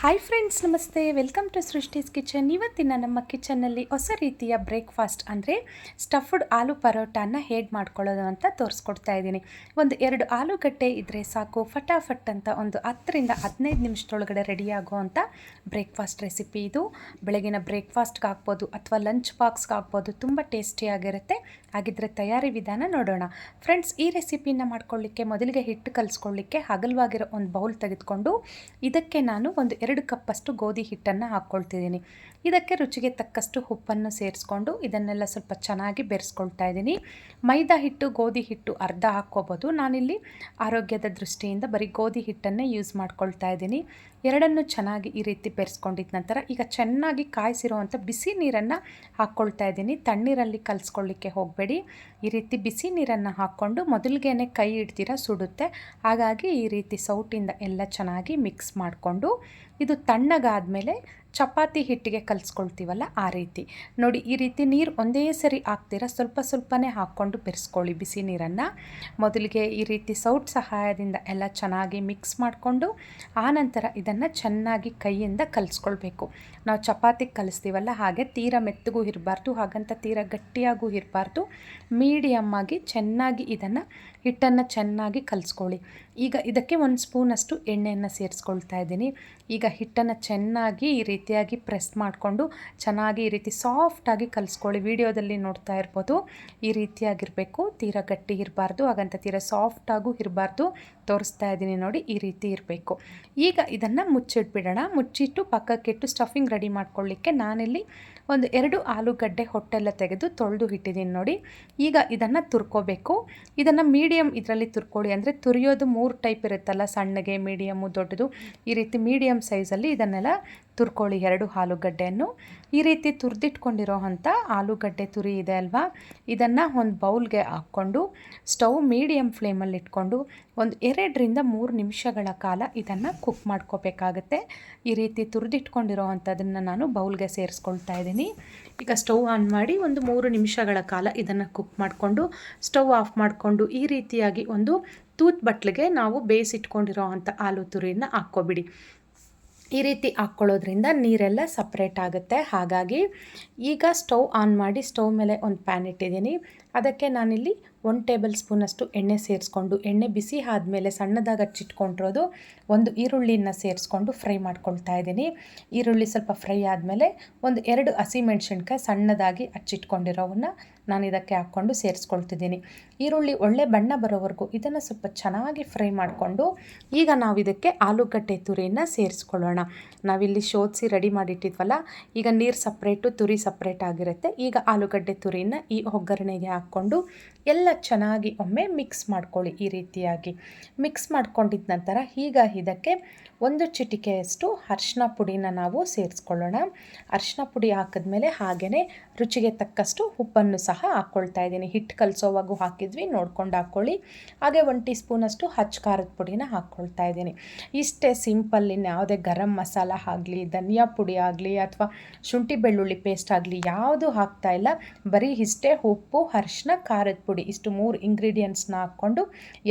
Hi friends, ನಮಸ್ತೆ. Welcome to Srishti's kitchen. ಇವತ್ತಿನ ನಮ್ಮ ಕಿಚನ್ನಲ್ಲಿ ಹೊಸ ರೀತಿಯ ಬ್ರೇಕ್ಫಾಸ್ಟ್ ಅಂದರೆ ಸ್ಟಫ್ಡ್ ಆಲೂ ಪರೋಟಾನ ಹೇಗೆ ಮಾಡ್ಕೊಳ್ಳೋದು ಅಂತ ತೋರಿಸ್ಕೊಡ್ತಾ ಇದ್ದೀನಿ. ಒಂದು 2 ಆಲೂಗಡ್ಡೆ ಇದ್ದರೆ ಸಾಕು, ಫಟಾಫಟ್ ಅಂತ ಒಂದು 10-15 ನಿಮಿಷದೊಳಗಡೆ ರೆಡಿಯಾಗೋ ಅಂಥ ಬ್ರೇಕ್ಫಾಸ್ಟ್ ರೆಸಿಪಿ ಇದು. ಬೆಳಗಿನ ಬ್ರೇಕ್ಫಾಸ್ಟ್ಗೆ ಹಾಕ್ಬೋದು ಅಥವಾ ಲಂಚ್ ಬಾಕ್ಸ್ಗೆ ಹಾಕ್ಬೋದು. ತುಂಬ ಟೇಸ್ಟಿಯಾಗಿರುತ್ತೆ. ಹಾಗಿದ್ರೆ ತಯಾರಿ ವಿಧಾನ ನೋಡೋಣ. ಫ್ರೆಂಡ್ಸ್, ಈ ರೆಸಿಪಿನ ಮಾಡ್ಕೊಳ್ಳಿಕ್ಕೆ ಮೊದಲಿಗೆ ಹಿಟ್ಟು ಕಲಿಸ್ಕೊಳ್ಳಿಕ್ಕೆ ಅಗಲವಾಗಿರೋ ಒಂದು ಬೌಲ್ ತೆಗೆದುಕೊಂಡು ಇದಕ್ಕೆ ನಾನು ಒಂದು 2 ಕಪ್ಪಷ್ಟು ಗೋಧಿ ಹಿಟ್ಟನ್ನು ಹಾಕ್ಕೊಳ್ತಿದ್ದೀನಿ. ಇದಕ್ಕೆ ರುಚಿಗೆ ತಕ್ಕಷ್ಟು ಉಪ್ಪನ್ನು ಸೇರಿಸ್ಕೊಂಡು ಇದನ್ನೆಲ್ಲ ಸ್ವಲ್ಪ ಚೆನ್ನಾಗಿ ಬೆರೆಸ್ಕೊಳ್ತಾ ಇದ್ದೀನಿ. ಮೈದಾ ಹಿಟ್ಟು, ಗೋಧಿ ಹಿಟ್ಟು ಅರ್ಧ ಹಾಕ್ಕೋಬೋದು. ನಾನಿಲ್ಲಿ ಆರೋಗ್ಯದ ದೃಷ್ಟಿಯಿಂದ ಬರೀ ಗೋಧಿ ಹಿಟ್ಟನ್ನೇ ಯೂಸ್ ಮಾಡ್ಕೊಳ್ತಾ ಇದ್ದೀನಿ. ಎರಡನ್ನೂ ಚೆನ್ನಾಗಿ ಈ ರೀತಿ ಬೆರೆಸ್ಕೊಂಡಿದ್ದ ನಂತರ ಈಗ ಚೆನ್ನಾಗಿ ಕಾಯಿಸಿರುವಂಥ ಬಿಸಿ ನೀರನ್ನು ಹಾಕ್ಕೊಳ್ತಾ ಇದ್ದೀನಿ. ತಣ್ಣೀರಲ್ಲಿ ಕಲಿಸ್ಕೊಳ್ಳಿಕ್ಕೆ ಹೋಗಬೇಡಿ. ಈ ರೀತಿ ಬಿಸಿ ನೀರನ್ನು ಹಾಕ್ಕೊಂಡು ಮೊದಲಿಗೆ ಕೈ ಇಡ್ತೀರ, ಸುಡುತ್ತೆ. ಹಾಗಾಗಿ ಈ ರೀತಿ ಸೌಟಿಂದ ಎಲ್ಲ ಚೆನ್ನಾಗಿ ಮಿಕ್ಸ್ ಮಾಡಿಕೊಂಡು ಇದು ತಣ್ಣಗಾದಮೇಲೆ ಚಪಾತಿ ಹಿಟ್ಟಿಗೆ ಕಲಿಸ್ಕೊಳ್ತೀವಲ್ಲ ಆ ರೀತಿ ನೋಡಿ. ಈ ರೀತಿ ನೀರು ಒಂದೇ ಸರಿ ಹಾಕ್ತೀರ, ಸ್ವಲ್ಪ ಸ್ವಲ್ಪನೇ ಹಾಕ್ಕೊಂಡು ಬೆರೆಸ್ಕೊಳ್ಳಿ ಬಿಸಿ ನೀರನ್ನು. ಮೊದಲಿಗೆ ಈ ರೀತಿ ಸೌಟ್ ಸಹಾಯದಿಂದ ಎಲ್ಲ ಚೆನ್ನಾಗಿ ಮಿಕ್ಸ್ ಮಾಡಿಕೊಂಡು ಆನಂತರ ಇದನ್ನು ಚೆನ್ನಾಗಿ ಕೈಯಿಂದ ಕಲಿಸ್ಕೊಳ್ಬೇಕು. ನಾವು ಚಪಾತಿಗೆ ಕಲಿಸ್ತೀವಲ್ಲ ಹಾಗೆ ತೀರ ಮೆತ್ತಗೂ ಇರಬಾರ್ದು, ಹಾಗಂತ ತೀರ ಗಟ್ಟಿಯಾಗೂ ಇರಬಾರ್ದು. ಮೀಡಿಯಮ್ಮಾಗಿ ಚೆನ್ನಾಗಿ ಇದನ್ನು ಹಿಟ್ಟನ್ನು ಚೆನ್ನಾಗಿ ಕಲಿಸ್ಕೊಳ್ಳಿ. ಈಗ ಇದಕ್ಕೆ 1 ಸ್ಪೂನಷ್ಟು ಎಣ್ಣೆಯನ್ನು ಸೇರಿಸ್ಕೊಳ್ತಾ ಇದ್ದೀನಿ. ಈಗ ಹಿಟ್ಟನ್ನು ಚೆನ್ನಾಗಿ ಈ ರೀತಿಯಾಗಿ ಪ್ರೆಸ್ ಮಾಡಿಕೊಂಡು ಚೆನ್ನಾಗಿ ಈ ರೀತಿ ಸಾಫ್ಟಾಗಿ ಕಲಿಸ್ಕೊಳ್ಳಿ. ವಿಡಿಯೋದಲ್ಲಿ ನೋಡ್ತಾ ಇರ್ಬೋದು, ಈ ರೀತಿಯಾಗಿರಬೇಕು. ತೀರ ಗಟ್ಟಿ ಇರಬಾರ್ದು, ಹಾಗಂತ ತೀರ ಸಾಫ್ಟಾಗೂ ಇರಬಾರ್ದು. ತೋರಿಸ್ತಾ ಇದ್ದೀನಿ ನೋಡಿ, ಈ ರೀತಿ ಇರಬೇಕು. ಈಗ ಇದನ್ನು ಮುಚ್ಚಿಟ್ಬಿಡೋಣ. ಮುಚ್ಚಿಟ್ಟು ಪಕ್ಕಕ್ಕಿಟ್ಟು ಸ್ಟಫಿಂಗ್ ರೆಡಿ ಮಾಡ್ಕೊಳ್ಳಿಕ್ಕೆ ನಾನಿಲ್ಲಿ ಒಂದು 2 ಆಲೂಗಡ್ಡೆ ಹೊಟ್ಟೆಲ್ಲ ತೆಗೆದು ತೊಳೆದು ಇಟ್ಟಿದ್ದೀನಿ ನೋಡಿ. ಈಗ ಇದನ್ನು ತುರ್ಕೋಬೇಕು. ಇದನ್ನು ಮೀಡಿಯಮ್ ಇದರಲ್ಲಿ ತುರ್ಕೊಳ್ಳಿ. ಅಂದರೆ ತುರಿಯೋದು 3 ಟೈಪ್ ಇರುತ್ತಲ್ಲ, ಸಣ್ಣಗೆ, ಮೀಡಿಯಮ್ಮು, ದೊಡ್ಡದು. ಈ ರೀತಿ ಮೀಡಿಯಮ್ ಸೈಜಲ್ಲಿ ಇದನ್ನೆಲ್ಲ ತುರ್ಕೊಳ್ಳಿ. 2 ಆಲೂಗಡ್ಡೆಯನ್ನು ಈ ರೀತಿ ತುರಿದಿಟ್ಕೊಂಡಿರೋ ಅಂಥ ಆಲೂಗಡ್ಡೆ ತುರಿ ಇದೆ ಅಲ್ವಾ, ಇದನ್ನು ಒಂದು ಬೌಲ್ಗೆ ಹಾಕ್ಕೊಂಡು ಸ್ಟವ್ ಮೀಡಿಯಮ್ ಫ್ಲೇಮಲ್ಲಿ ಇಟ್ಕೊಂಡು ಒಂದು 2-3 ನಿಮಿಷಗಳ ಕಾಲ ಇದನ್ನು ಕುಕ್ ಮಾಡ್ಕೋಬೇಕಾಗತ್ತೆ. ಈ ರೀತಿ ತುರಿದಿಟ್ಕೊಂಡಿರೋ ಅಂಥದ್ದನ್ನು ನಾನು ಬೌಲ್ಗೆ ಸೇರಿಸ್ಕೊಳ್ತಾ ಇದ್ದೀನಿ. ಈಗ ಸ್ಟವ್ ಆನ್ ಮಾಡಿ ಒಂದು 3 ನಿಮಿಷಗಳ ಕಾಲ ಇದನ್ನು ಕುಕ್ ಮಾಡಿಕೊಂಡು ಸ್ಟವ್ ಆಫ್ ಮಾಡಿಕೊಂಡು ಈ ರೀತಿಯಾಗಿ ಒಂದು ತೂತ್ ಬಟ್ಲಿಗೆ ನಾವು ಬೇಯಿಸಿಟ್ಕೊಂಡಿರೋ ಅಂಥ ಆಲೂ ತುರಿಯನ್ನು ಹಾಕ್ಕೊಬಿಡಿ. ಈ ರೀತಿ ಹಾಕ್ಕೊಳ್ಳೋದ್ರಿಂದ ನೀರೆಲ್ಲ ಸಪ್ರೇಟ್ ಆಗುತ್ತೆ. ಹಾಗಾಗಿ ಈಗ ಸ್ಟವ್ ಆನ್ ಮಾಡಿ ಸ್ಟವ್ ಮೇಲೆ ಒಂದು ಪ್ಯಾನ್ ಇಟ್ಟಿದ್ದೀನಿ. ಅದಕ್ಕೆ ನಾನಿಲ್ಲಿ 1 ಟೇಬಲ್ ಸ್ಪೂನಷ್ಟು ಎಣ್ಣೆ ಸೇರಿಸ್ಕೊಂಡು, ಎಣ್ಣೆ ಬಿಸಿ ಆದಮೇಲೆ ಸಣ್ಣದಾಗಿ ಹಚ್ಚಿಟ್ಕೊಂಡಿರೋದು 1 ಈರುಳ್ಳಿನ ಸೇರಿಸ್ಕೊಂಡು ಫ್ರೈ ಮಾಡ್ಕೊಳ್ತಾ ಇದ್ದೀನಿ. ಈರುಳ್ಳಿ ಸ್ವಲ್ಪ ಫ್ರೈ ಆದಮೇಲೆ ಒಂದು 2 ಹಸಿಮೆಣ್ಸಿನ್ಕಾಯಿ ಸಣ್ಣದಾಗಿ ಹಚ್ಚಿಟ್ಕೊಂಡಿರೋವನ್ನ ನಾನು ಇದಕ್ಕೆ ಹಾಕ್ಕೊಂಡು ಸೇರಿಸ್ಕೊಳ್ತಿದ್ದೀನಿ. ಈರುಳ್ಳಿ ಒಳ್ಳೆ ಬಣ್ಣ ಬರೋವರೆಗೂ ಇದನ್ನು ಸ್ವಲ್ಪ ಚೆನ್ನಾಗಿ ಫ್ರೈ ಮಾಡಿಕೊಂಡು ಈಗ ನಾವು ಇದಕ್ಕೆ ಆಲೂಗಡ್ಡೆ ತುರಿನ ಸೇರಿಸ್ಕೊಳ್ಳೋಣ. ನಾವಿಲ್ಲಿ ಶೋಧಿಸಿ ರೆಡಿ ಮಾಡಿಟ್ಟಿದ್ವಲ್ಲ, ಈಗ ನೀರು ಸಪ್ರೇಟು, ತುರಿ ಸಪ್ರೇಟ್ ಆಗಿರುತ್ತೆ. ಈಗ ಆಲೂಗಡ್ಡೆ ತುರಿನ ಈ ಒಗ್ಗರಣೆಗೆ ಹಾಕ್ಕೊಂಡು ಎಲ್ಲ ಚೆನ್ನಾಗಿ ಒಮ್ಮೆ ಮಿಕ್ಸ್ ಮಾಡ್ಕೊಳ್ಳಿ. ಈ ರೀತಿಯಾಗಿ ಮಿಕ್ಸ್ ಮಾಡ್ಕೊಂಡಿದ್ದ ನಂತರ ಈಗ ಇದಕ್ಕೆ 1 ಚಿಟಿಕೆಯಷ್ಟು ಅರಿಶಿನ ಪುಡಿನ ನಾವು ಸೇರಿಸ್ಕೊಳ್ಳೋಣ. ಅರಿಶಿನ ಪುಡಿ ಹಾಕಿದ್ಮೇಲೆ ಹಾಗೆಯೇ ರುಚಿಗೆ ತಕ್ಕಷ್ಟು ಉಪ್ಪನ್ನು ಸಹ ಹಾಕ್ಕೊಳ್ತಾ ಇದ್ದೀನಿ. ಹಿಟ್ಟು ಕಲಸೋವಾಗೂ ಹಾಕಿದ್ವಿ, ನೋಡ್ಕೊಂಡು ಹಾಕ್ಕೊಳ್ಳಿ. ಹಾಗೆ 1 ಟೀ ಸ್ಪೂನಷ್ಟು ಹಚ್ಚ ಖಾರದ ಪುಡಿನ ಹಾಕ್ಕೊಳ್ತಾ ಇದ್ದೀನಿ. ಇಷ್ಟೇ ಸಿಂಪಲ್. ಇನ್ನು ಯಾವುದೇ ಗರಂ ಮಸಾಲ ಆಗಲಿ, ಧನಿಯಾ ಪುಡಿ ಆಗಲಿ ಅಥವಾ ಶುಂಠಿ ಬೆಳ್ಳುಳ್ಳಿ ಪೇಸ್ಟ್ ಆಗಲಿ ಯಾವುದೂ ಹಾಕ್ತಾ ಇಲ್ಲ. ಬರೀ ಇಷ್ಟೇ ಉಪ್ಪು, ಅರಿಶಿನ, ಖಾರದ ಪುಡಿ, ಇಷ್ಟು 3 ಇಂಗ್ರೀಡಿಯೆಂಟ್ಸ್ನ ಹಾಕ್ಕೊಂಡು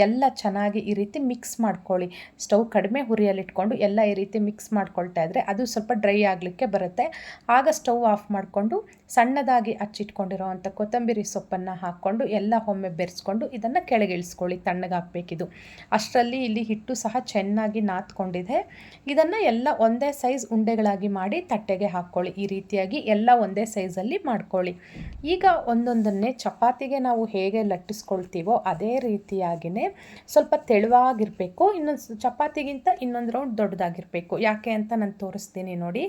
ಎಲ್ಲ ಚೆನ್ನಾಗಿ ಈ ರೀತಿ ಮಿಕ್ಸ್ ಮಾಡ್ಕೊಳ್ಳಿ. ಸ್ಟವ್ ಕಡಿಮೆ ಹುರಿಯಲ್ಲಿಟ್ಕೊಂಡು ಎಲ್ಲ ಈ ರೀತಿ ಮಿಕ್ಸ್ ಮಾಡ್ಕೊಳ್ತಾ ಇದ್ದರೆ ಅದು ಸ್ವಲ್ಪ ಡ್ರೈ ಆಗಲಿಕ್ಕೆ ಬರುತ್ತೆ. ಆಗ ಸ್ಟವ್ ಆಫ್ ಮಾಡಿಕೊಂಡು ಸಣ್ಣದಾಗಿ ಹಚ್ಚಿಟ್ಕೊಂಡಿರೋ ಅಂಥ ಕೊತ್ತಂಬರಿ ಸೊಪ್ಪನ್ನು ಹಾಕ್ಕೊಂಡು ಎಲ್ಲ ಒಮ್ಮೆ ಬೆರೆಸ್ಕೊಂಡು ಇದನ್ನು ಕೆಳಗಿಳಿಸ್ಕೊಳ್ಳಿ. ತಣ್ಣಗಾಗಬೇಕಿದು. ಅಷ್ಟರಲ್ಲಿ ಇಲ್ಲಿ ಹಿಟ್ಟು ಸಹ ಚೆನ್ನಾಗಿ ನಾದ್ಕೊಂಡಿದೆ. ಇದನ್ನು ಎಲ್ಲ ಒಂದೇ ಸೈಜ್ ಉಂಡೆಗಳಾಗಿ ಮಾಡಿ ತಟ್ಟೆಗೆ ಹಾಕ್ಕೊಳ್ಳಿ. ಈ ರೀತಿಯಾಗಿ ಎಲ್ಲ ಒಂದೇ ಸೈಜಲ್ಲಿ ಮಾಡ್ಕೊಳ್ಳಿ. ಈಗ ಒಂದೊಂದನ್ನೇ ಚಪಾತಿಗೆ ನಾವು ಹೇಗೆ ಲಟ್ಟಿಸ್ಕೊಳ್ತೀವೋ ಅದೇ ರೀತಿಯಾಗಿಯೇ ಸ್ವಲ್ಪ ತೆಳುವಾಗಿರಬೇಕು. ಇನ್ನೊಂದು ಚಪಾತಿಗಿಂತ ಇನ್ನೊಂದು ರೌಂಡ್ ದೊಡ್ಡದಾಗಿರಬೇಕು. ಯಾಕೆ ಅಂತ ನಾನು ತೋರಿಸ್ತೀನಿ ನೋಡಿ.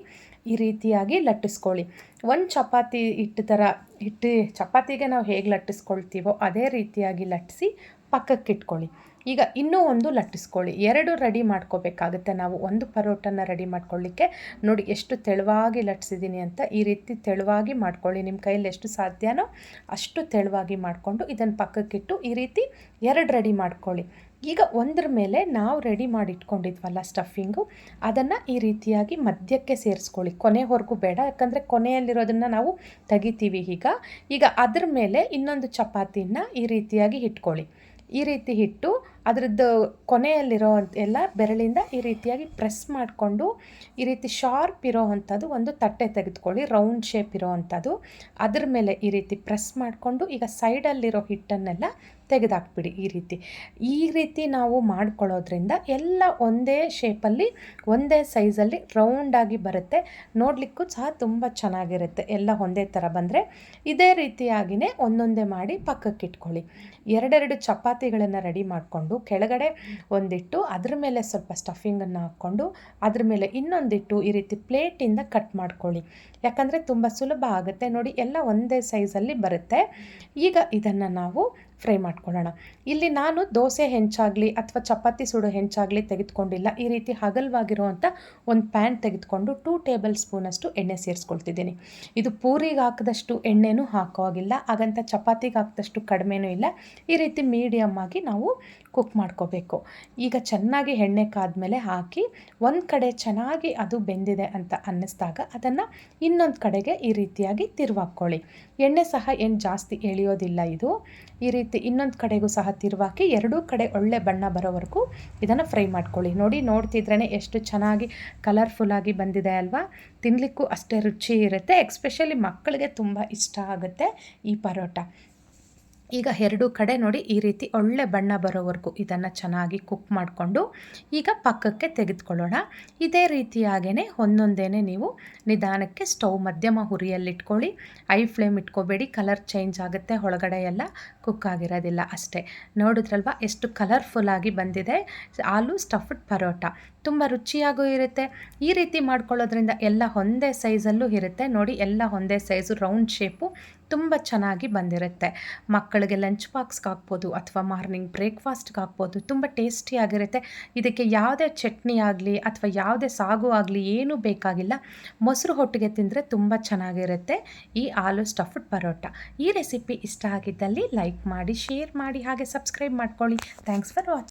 ಈ ರೀತಿಯಾಗಿ ಲಟ್ಟಿಸ್ಕೊಳ್ಳಿ. ಒಂದು ಚಪಾತಿ ಚಪಾತಿಗೆ ನಾವು ಹೇಗೆ ಲಟ್ಟಿಸ್ಕೊಳ್ತೀವೋ ಅದೇ ರೀತಿಯಾಗಿ ಲಟ್ಟಿಸಿ ಪಕ್ಕಕ್ಕಿಟ್ಕೊಳ್ಳಿ. ಈಗ ಇನ್ನೂ ಒಂದು ಲಟ್ಟಿಸ್ಕೊಳ್ಳಿ. 2 ರೆಡಿ ಮಾಡ್ಕೋಬೇಕಾಗುತ್ತೆ ನಾವು. ಒಂದು ಪರೋಟನ ರೆಡಿ ಮಾಡ್ಕೊಳ್ಳಿಕ್ಕೆ ನೋಡಿ ಎಷ್ಟು ತೆಳುವಾಗಿ ಲಟ್ಟಿಸಿದ್ದೀನಿ ಅಂತ. ಈ ರೀತಿ ತೆಳುವಾಗಿ ಮಾಡ್ಕೊಳ್ಳಿ. ನಿಮ್ಮ ಕೈಯಲ್ಲಿ ಎಷ್ಟು ಸಾಧ್ಯನೋ ಅಷ್ಟು ತೆಳುವಾಗಿ ಮಾಡಿಕೊಂಡು ಇದನ್ನು ಪಕ್ಕಕ್ಕಿಟ್ಟು ಈ ರೀತಿ 2 ರೆಡಿ ಮಾಡ್ಕೊಳ್ಳಿ. ಈಗ ಒಂದ್ರ ಮೇಲೆ ನಾವು ರೆಡಿ ಮಾಡಿ ಇಟ್ಕೊಂಡಿದ್ವಲ್ಲ ಸ್ಟಫಿಂಗು, ಅದನ್ನು ಈ ರೀತಿಯಾಗಿ ಮಧ್ಯಕ್ಕೆ ಸೇರಿಸ್ಕೊಳ್ಳಿ. ಕೊನೆವರೆಗೂ ಬೇಡ, ಯಾಕಂದರೆ ಕೊನೆಯಲ್ಲಿರೋದನ್ನು ನಾವು ತೆಗಿತೀವಿ. ಈಗ ಅದ್ರ ಮೇಲೆ ಇನ್ನೊಂದು ಚಪಾತಿನ ಈ ರೀತಿಯಾಗಿ ಇಟ್ಕೊಳ್ಳಿ. ಈ ರೀತಿ ಇಟ್ಟು ಅದರದ್ದು ಕೊನೆಯಲ್ಲಿರೋ ಎಲ್ಲ ಬೆರಳಿಂದ ಈ ರೀತಿಯಾಗಿ ಪ್ರೆಸ್ ಮಾಡಿಕೊಂಡು ಈ ರೀತಿ ಶಾರ್ಪ್ ಇರೋ ಅಂಥದ್ದು ಒಂದು ತಟ್ಟೆ ತೆಗೆದುಕೊಳ್ಳಿ, ರೌಂಡ್ ಶೇಪ್ ಇರೋ ಅಂಥದ್ದು. ಅದ್ರ ಮೇಲೆ ಈ ರೀತಿ ಪ್ರೆಸ್ ಮಾಡಿಕೊಂಡು ಈಗ ಸೈಡಲ್ಲಿರೋ ಹಿಟ್ಟನ್ನೆಲ್ಲ ತೆಗೆದಾಕ್ಬಿಡಿ. ಈ ರೀತಿ ನಾವು ಮಾಡ್ಕೊಳ್ಳೋದ್ರಿಂದ ಎಲ್ಲ ಒಂದೇ ಶೇಪಲ್ಲಿ ಒಂದೇ ಸೈಜಲ್ಲಿ ರೌಂಡಾಗಿ ಬರುತ್ತೆ. ನೋಡಲಿಕ್ಕೂ ಸಹ ತುಂಬ ಚೆನ್ನಾಗಿರುತ್ತೆ ಎಲ್ಲ ಒಂದೇ ಥರ ಬಂದರೆ. ಇದೇ ರೀತಿಯಾಗಿಯೇ ಒಂದೊಂದೇ ಮಾಡಿ ಪಕ್ಕಕ್ಕೆ ಇಟ್ಕೊಳ್ಳಿ. ಎರಡೆರಡು ಚಪಾತಿಗಳನ್ನು ರೆಡಿ ಮಾಡಿಕೊಂಡು ಕೆಳಗಡೆ ಒಂದಿಟ್ಟು ಅದ್ರ ಮೇಲೆ ಸ್ವಲ್ಪ ಸ್ಟಫಿಂಗನ್ನು ಹಾಕ್ಕೊಂಡು ಅದ್ರ ಮೇಲೆ ಇನ್ನೊಂದಿಟ್ಟು ಈ ರೀತಿ ಪ್ಲೇಟಿಂದ ಕಟ್ ಮಾಡ್ಕೊಳ್ಳಿ. ಯಾಕಂದರೆ ತುಂಬ ಸುಲಭ ಆಗುತ್ತೆ ನೋಡಿ, ಎಲ್ಲ ಒಂದೇ ಸೈಜಲ್ಲಿ ಬರುತ್ತೆ. ಈಗ ಇದನ್ನು ನಾವು ಫ್ರೈ ಮಾಡ್ಕೊಳ್ಳೋಣ. ಇಲ್ಲಿ ನಾನು ದೋಸೆ ಹೆಂಚಾಗಲಿ ಅಥವಾ ಚಪಾತಿ ಸುಡೋ ಹೆಂಚಾಗಲಿ ತೆಗೆದುಕೊಂಡಿಲ್ಲ. ಈ ರೀತಿ ಅಗಲವಾಗಿರುವಂಥ ಒಂದು ಪ್ಯಾನ್ ತೆಗೆದುಕೊಂಡು 2 ಟೇಬಲ್ ಸ್ಪೂನಷ್ಟು ಎಣ್ಣೆ ಸೇರಿಸ್ಕೊಳ್ತಿದ್ದೀನಿ. ಇದು ಪೂರಿಗೆ ಹಾಕಿದಷ್ಟು ಎಣ್ಣೆನೂ ಹಾಕೋವಾಗಿಲ್ಲ, ಹಾಗಂತ ಚಪಾತಿಗೆ ಹಾಕಿದಷ್ಟು ಕಡಿಮೆನೂ ಇಲ್ಲ. ಈ ರೀತಿ ಮೀಡಿಯಮ್ ಆಗಿ ನಾವು ಕುಕ್ ಮಾಡ್ಕೋಬೇಕು. ಈಗ ಚೆನ್ನಾಗಿ ಎಣ್ಣೆ ಕಾದ್ಮೇಲೆ ಹಾಕಿ ಒಂದು ಕಡೆ ಚೆನ್ನಾಗಿ ಅದು ಬೆಂದಿದೆ ಅಂತ ಅನ್ನಿಸ್ದಾಗ ಅದನ್ನು ಇನ್ನೊಂದು ಕಡೆಗೆ ಈ ರೀತಿಯಾಗಿ ತಿರುವಾಕ್ಕೊಳ್ಳಿ. ಎಣ್ಣೆ ಸಹ ಏನು ಜಾಸ್ತಿ ಎಳೆಯೋದಿಲ್ಲ ಇದು. ಈ ರೀತಿ ಇನ್ನೊಂದು ಕಡೆಗೂ ಸಹ ತಿರುವಾಕಿ ಎರಡೂ ಕಡೆ ಒಳ್ಳೆ ಬಣ್ಣ ಬರೋವರೆಗೂ ಇದನ್ನು ಫ್ರೈ ಮಾಡ್ಕೊಳ್ಳಿ. ನೋಡ್ತಿದ್ರೇ ಎಷ್ಟು ಚೆನ್ನಾಗಿ ಕಲರ್ಫುಲ್ಲಾಗಿ ಬಂದಿದೆ ಅಲ್ವಾ? ತಿನ್ನಲಿಕ್ಕೂ ಅಷ್ಟೇ ರುಚಿ ಇರುತ್ತೆ. ಎಕ್ಸ್ಪೆಷಲಿ ಮಕ್ಕಳಿಗೆ ತುಂಬ ಇಷ್ಟ ಆಗುತ್ತೆ ಈ ಪರೋಟ. ಈಗ ಎರಡೂ ಕಡೆ ನೋಡಿ ಈ ರೀತಿ ಒಳ್ಳೆ ಬಣ್ಣ ಬರೋವರೆಗೂ ಇದನ್ನು ಚೆನ್ನಾಗಿ ಕುಕ್ ಮಾಡಿಕೊಂಡು ಈಗ ಪಕ್ಕಕ್ಕೆ ತೆಗೆದುಕೊಳ್ಳೋಣ. ಇದೇ ರೀತಿಯಾಗೇ ಒಂದೊಂದೇ ನೀವು ನಿಧಾನಕ್ಕೆ ಸ್ಟವ್ ಮಧ್ಯಮ ಹುರಿಯಲ್ಲಿಟ್ಕೊಳ್ಳಿ. ಐ ಫ್ಲೇಮ್ ಇಟ್ಕೋಬೇಡಿ, ಕಲರ್ ಚೇಂಜ್ ಆಗುತ್ತೆ, ಒಳಗಡೆ ಎಲ್ಲ ಕುಕ್ ಆಗಿರೋದಿಲ್ಲ ಅಷ್ಟೇ. ನೋಡಿದ್ರಲ್ವ ಎಷ್ಟು ಕಲರ್ಫುಲ್ಲಾಗಿ ಬಂದಿದೆ ಆಲೂ ಸ್ಟಫ್ಡ್ ಪರೋಟ. ತುಂಬ ರುಚಿಯಾಗೂ ಇರುತ್ತೆ. ಈ ರೀತಿ ಮಾಡ್ಕೊಳ್ಳೋದ್ರಿಂದ ಎಲ್ಲ ಒಂದೇ ಸೈಜಲ್ಲೂ ಇರುತ್ತೆ ನೋಡಿ, ಎಲ್ಲ ಒಂದೇ ಸೈಜು ರೌಂಡ್ ಶೇಪು ತುಂಬ ಚೆನ್ನಾಗಿ ಬಂದಿರುತ್ತೆ. ಮಕ್ಕಳಿಗೆ ಲಂಚ್ ಬಾಕ್ಸ್ಗೆ ಹಾಕ್ಬೋದು ಅಥವಾ ಮಾರ್ನಿಂಗ್ ಬ್ರೇಕ್ಫಾಸ್ಟ್ಗೆ ಹಾಕ್ಬೋದು. ತುಂಬ ಟೇಸ್ಟಿಯಾಗಿರುತ್ತೆ. ಇದಕ್ಕೆ ಯಾವುದೇ ಚಟ್ನಿ ಆಗಲಿ ಅಥವಾ ಯಾವುದೇ ಸಾಗು ಆಗಲಿ ಏನೂ ಬೇಕಾಗಿಲ್ಲ. ಮೊಸರು ಹೊಟ್ಟಿಗೆ ತಿಂದರೆ ತುಂಬ ಚೆನ್ನಾಗಿರುತ್ತೆ ಈ ಆಲೂ ಸ್ಟಫ್ಡ್ ಪರೋಟ. ಈ ರೆಸಿಪಿ ಇಷ್ಟ ಆಗಿದ್ದಲ್ಲಿ ಲೈಕ್ ಮಾಡಿ, ಶೇರ್ ಮಾಡಿ, ಹಾಗೆ ಸಬ್ಸ್ಕ್ರೈಬ್ ಮಾಡ್ಕೊಳ್ಳಿ. Thanks for watching.